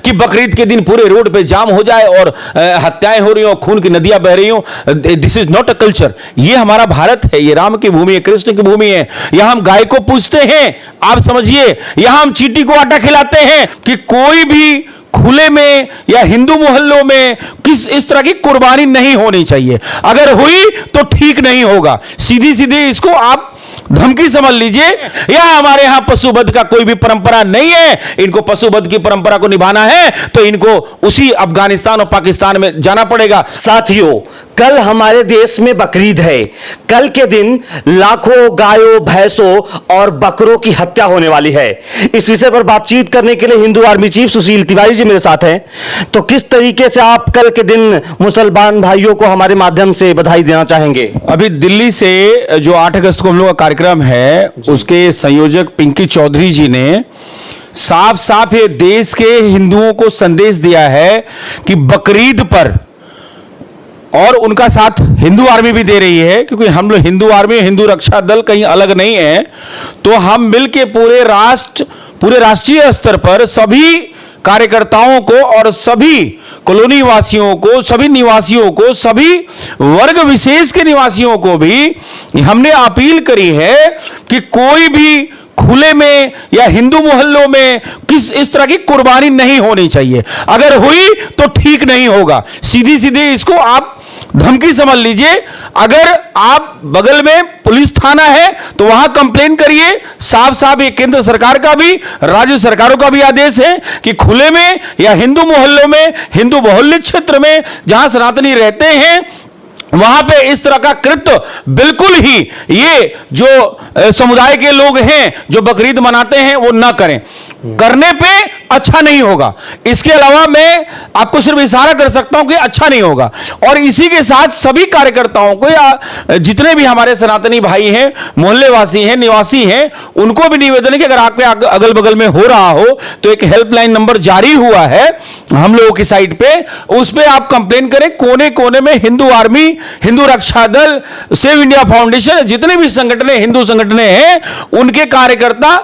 कि बकरीद के दिन पूरे रोड पे जाम हो जाए और हत्याएं हो रही हो, खून की नदियां बह रही हो। This is not a culture. ये हमारा भारत है, ये राम की भूमि है, कृष्ण की भूमि है। यहां हम गाय को पूजते हैं, आप समझिए। यहां हम चींटी को आटा खिलाते हैं कि कोई भी खुले में या हिंदू मोहल्लों में इस तरह की कुर्बानी नहीं होनी चाहिए। अगर हुई तो ठीक नहीं होगा। सीधी सीधी इसको आप धमकी समझ लीजिए। या हमारे यहां पशुवध का कोई भी परंपरा नहीं है। इनको पशुवध की परंपरा को निभाना है तो इनको उसी अफगानिस्तान और पाकिस्तान में जाना पड़ेगा। साथियों, कल हमारे देश में बकरीद है। कल के दिन लाखों गायों, भैंसों और बकरों की हत्या होने वाली है। इस विषय पर बातचीत करने के लिए हिंदू आर्मी चीफ सुशील तिवारी जी मेरे साथ हैं। तो किस तरीके से आप कल के दिन मुसलमान भाइयों को हमारे माध्यम से बधाई देना चाहेंगे? अभी दिल्ली से जो 8 अगस्त को हम लोग का कार्यक्रम है, उसके संयोजक पिंकी चौधरी जी ने साफ साफ ये देश के हिंदुओं को संदेश दिया है कि बकरीद पर, और उनका साथ हिंदू आर्मी भी दे रही है, क्योंकि हम लोग हिंदू आर्मी, हिंदू रक्षा दल कहीं अलग नहीं है। तो हम मिलके पूरे राष्ट्रीय स्तर पर सभी कार्यकर्ताओं को और सभी कॉलोनी वासियों को, सभी निवासियों को, सभी वर्ग विशेष के निवासियों को भी हमने अपील करी है कि कोई भी खुले में या हिंदू मोहल्लों में इस तरह की कुर्बानी नहीं होनी चाहिए। अगर हुई तो ठीक नहीं होगा। सीधी सीधी इसको आप धमकी समझ लीजिए। अगर आप बगल में पुलिस थाना है तो वहां कंप्लेन करिए। साफ साफ ये केंद्र सरकार का भी, राज्य सरकारों का भी आदेश है कि खुले में या हिंदू मोहल्लों में, हिंदू बहुल्य क्षेत्र में जहां सनातनी रहते हैं, वहां पे इस तरह का कृत्य बिल्कुल ही ये जो समुदाय के लोग हैं जो बकरीद मनाते हैं वो ना करें। करने पे अच्छा नहीं होगा। इसके अलावा मैं आपको सिर्फ इशारा कर सकता हूं कि अच्छा नहीं होगा। और इसी के साथ सभी कार्यकर्ताओं को या जितने भी हमारे सनातनी भाई हैं, मोहल्लेवासी हैं, निवासी हैं, उनको भी निवेदन है कि अगर आपके अगल बगल में हो रहा हो तो एक हेल्पलाइन नंबर जारी हुआ है हम लोगों की साइट पे, उस पे आप कंप्लेन करें। कोने कोने में हिंदू आर्मी, हिंदू रक्षा दल, सेव इंडिया फाउंडेशन, जितने भी संगठन हिंदू संगठन हैं, उनके कार्यकर्ता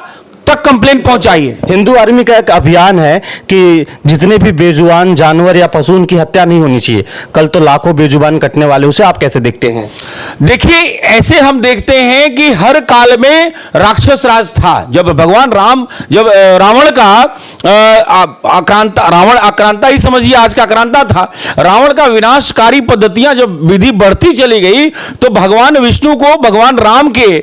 तक कंप्लेंट पहुंचाइए। हिंदू आर्मी का एक अभियान है कि जितने भी बेजुबान जानवर या पशु, उनकी हत्या नहीं होनी चाहिए। कल तो लाखों बेजुबान कटने वाले, उसे आप कैसे देखते हैं? देखिए, ऐसे हम देखते हैं कि हर काल में राक्षस राज था। जब भगवान राम, जब रावण का रावण आक्रांता ही समझिए, आज का आक्रांता था। रावण का विनाशकारी पद्धतियां जब विधि बढ़ती चली गई तो भगवान विष्णु को भगवान राम के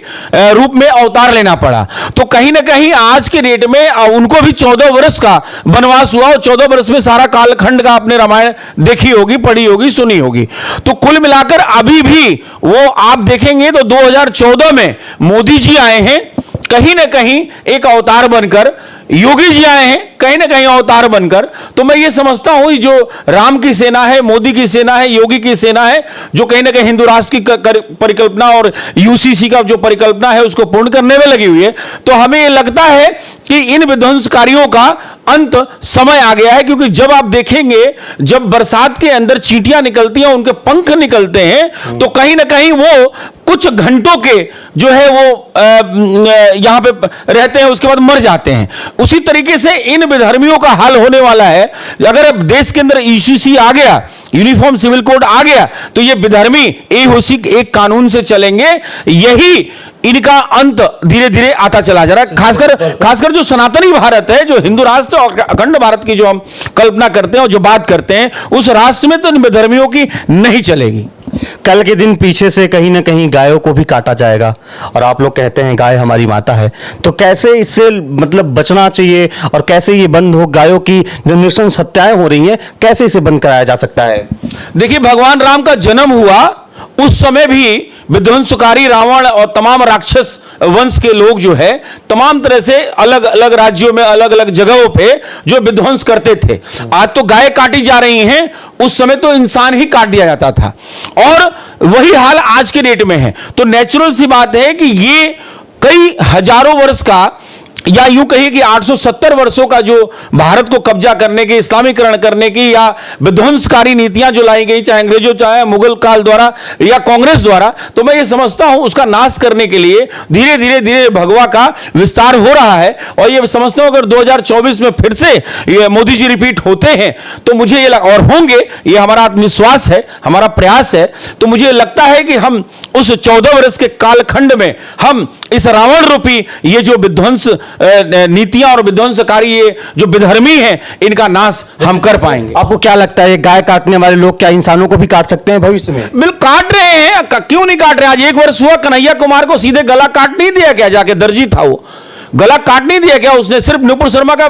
रूप में अवतार लेना पड़ा। तो कहीं ना कहीं आज के डेट में उनको भी 14 वर्ष का वनवास हुआ और 14 वर्ष में सारा कालखंड का आपने रामायण देखी होगी, पढ़ी होगी, सुनी होगी। तो कुल मिलाकर अभी भी वो आप देखेंगे तो 2014 में मोदी जी आए हैं कहीं ना कहीं एक अवतार बनकर, योगी जी आए हैं कहीं ना कहीं अवतार बनकर। तो मैं ये समझता हूं जो राम की सेना है, मोदी की सेना है, योगी की सेना है, जो कहीं ना कहीं हिंदू राष्ट्र की परिकल्पना और यूसीसी का जो परिकल्पना है उसको पूर्ण करने में लगी हुई है। तो हमें ये लगता है कि इन विध्वंसकारियों का अंत समय आ गया है। क्योंकि जब आप देखेंगे, जब बरसात के अंदर चींटियां निकलती हैं, उनके पंख निकलते हैं, तो कहीं ना कहीं वो कुछ घंटों के जो है वो यहां पे रहते हैं, उसके बाद मर जाते हैं। उसी तरीके से इन विधर्मियों का हाल होने वाला है। अगर अब देश के अंदर यूसीसी आ गया, यूनिफॉर्म सिविल कोड आ गया, तो ये विधर्मी एक कानून से चलेंगे। यही इनका अंत धीरे धीरे आता चला जा रहा है। खासकर जो सनातनी भारत है, जो हिंदू राष्ट्र और अखंड भारत की जो हम कल्पना करते हैं और जो बात करते हैं, उस राष्ट्र में तो इन विधर्मियों की नहीं चलेगी। कल के दिन पीछे से कहीं ना कहीं गायों को भी काटा जाएगा और आप लोग कहते हैं गाय हमारी माता है, तो कैसे इससे मतलब बचना चाहिए और कैसे ये बंद हो? गायों की जो नृशंस हत्याएं हो रही हैं, कैसे इसे बंद कराया जा सकता है? देखिए, भगवान राम का जन्म हुआ उस समय भी विध्वंसकारी रावण और तमाम राक्षस वंश के लोग जो है तमाम तरह से अलग अलग राज्यों में, अलग अलग जगहों पे जो विध्वंस करते थे। आज तो गाय काटी जा रही हैं, उस समय तो इंसान ही काट दिया जाता था और वही हाल आज के डेट में है। तो नेचुरल सी बात है कि ये कई हजारों वर्ष का या यूं कहिए कि 870 वर्षों का जो भारत को कब्जा करने की, इस्लामीकरण करने की या विध्वंसकारी नीतियां जो लाई गई, चाहे अंग्रेजों, चाहे मुगल काल द्वारा या कांग्रेस द्वारा, तो मैं ये समझता हूं उसका नाश करने के लिए धीरे धीरे धीरे भगवा का विस्तार हो रहा है। और ये समझता हूं अगर 2024 में फिर से ये मोदी जी रिपीट होते हैं तो मुझे ये और होंगे, ये हमारा आत्मविश्वास है, हमारा प्रयास है, तो मुझे लगता है कि हम उस 14 वर्ष के कालखंड में हम इस रावण रूपी ये जो विध्वंस नीतियां और विध्वंसकारी ये जो विधर्मी हैं, इनका नाश हम कर पाएंगे। आपको क्या लगता है ये गाय काटने वाले लोग क्या इंसानों को भी काट सकते हैं भविष्य में? बिल्कुल काट रहे हैं, क्यों नहीं काट रहे? आज 1 वर्ष हुआ, कन्हैया कुमार को सीधे गला काट नहीं दिया क्या? जाके दर्जी था वो, गला काट नहीं दिया क्या? उसने सिर्फ नुपुर शर्मा का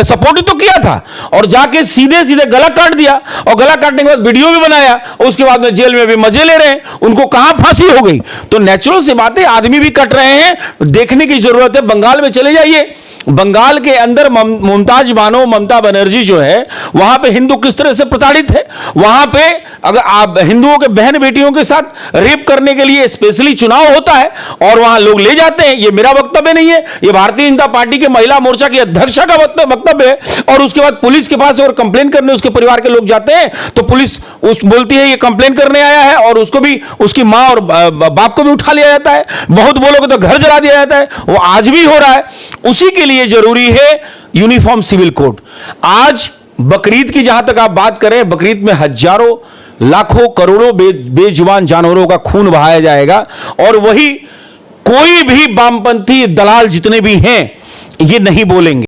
सपोर्ट ही तो किया था और जाके सीधे सीधे गला काट दिया और गला काटने के बाद वीडियो भी बनाया, उसके बाद में जेल में भी मजे ले रहे हैं। उनको कहां फांसी हो गई? तो नेचुरल सी बात है, आदमी भी कट रहे हैं, देखने की जरूरत है। बंगाल में चले जाइए, बंगाल के अंदर मुमताज बानो, ममता बनर्जी जो है, वहां पे हिंदू किस तरह से प्रताड़ित है। वहां पे अगर आप हिंदुओं के बहन बेटियों के साथ रेप करने के लिए स्पेशली चुनाव होता है और वहां लोग ले जाते हैं। ये मेरा वक्तव्य नहीं है, ये भारतीय जनता पार्टी के महिला मोर्चा की अध्यक्षा का वक्तव्य है। और उसके बाद पुलिस के पास और कंप्लेन करने उसके परिवार के लोग जाते हैं तो पुलिस बोलती है ये कंप्लेन करने आया है और उसको भी, उसकी मां और बाप को भी उठा लिया जाता है। बहुत बोलोगे तो घर जला दिया जाता है। वो आज भी हो रहा है। उसी के लिए जरूरी है यूनिफॉर्म सिविल कोड। आज बकरीद की जहां तक आप बात करें, बकरीद में हजारों, लाखों, करोड़ों बेजुबान जानवरों का खून बहाया जाएगा और वही कोई भी वामपंथी दलाल जितने भी हैं ये नहीं बोलेंगे।